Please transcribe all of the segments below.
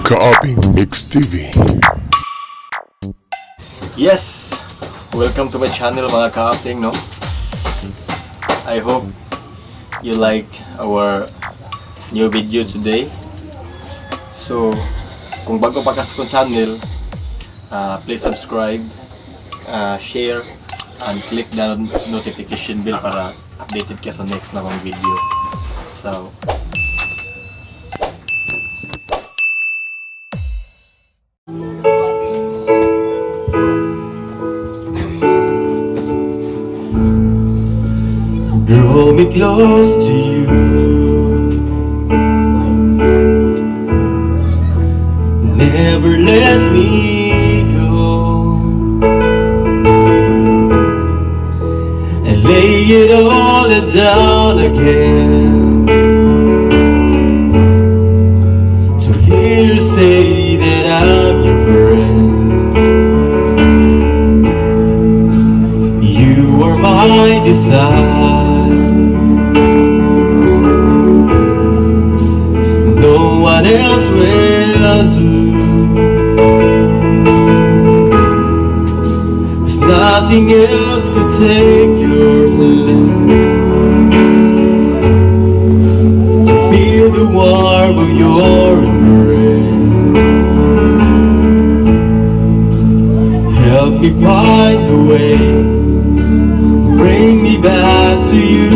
Kaaping Mix TV. Yes! Welcome to my channel mga kaaping, no? I hope you like our new video today. So, kung bago pa ka sa channel, please subscribe, share, and click the notification bell para updated ka sa next na mga video. So, draw me close to you, never let me go, and lay it all down again, to hear you say that I'm your friend. You are my desire, no one else will do, 'cause nothing else could take your place, to feel the warmth of your embrace. Help me find the way, bring me back to you.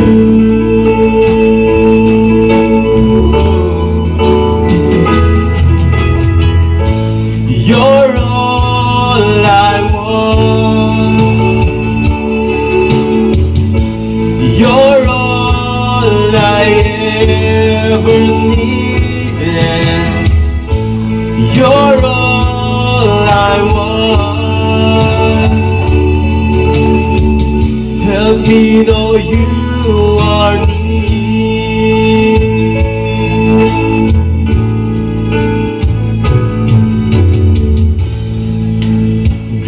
You're all I want, you're all I ever needed, you're all I want. Help me know you are near.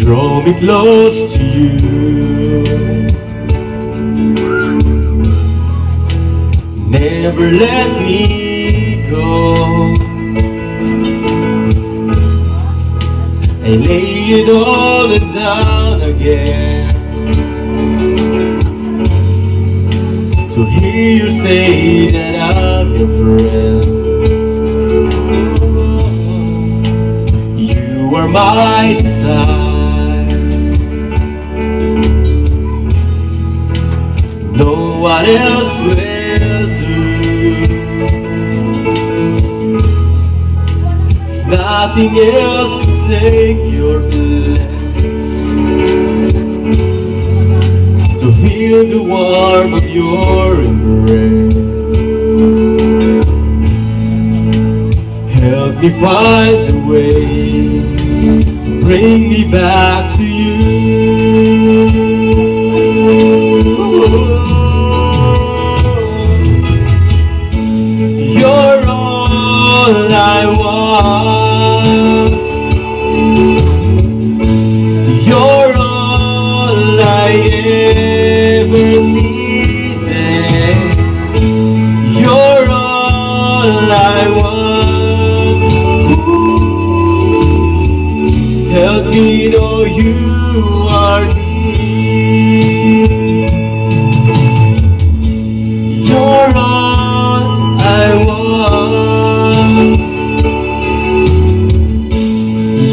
Draw me close to you, never let me go, I lay it all down again, to hear you say that I'm your friend. You are my desire, no one else will do, 'cause nothing else can take your place, to feel the warmth of your embrace. Help me find a way, bring me back to you. You're all I want, you're all I ever needed, you're all I want. Help me know you are near. You're all I want,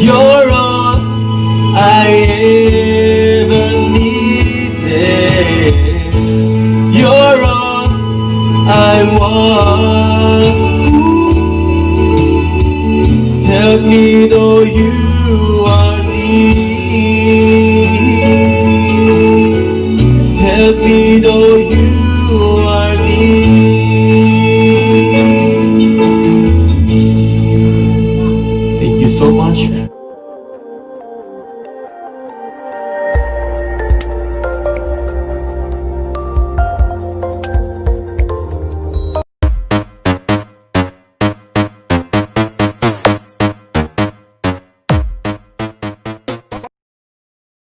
you're all I ever needed, you're all I want. Help me know you are near. Help me know you are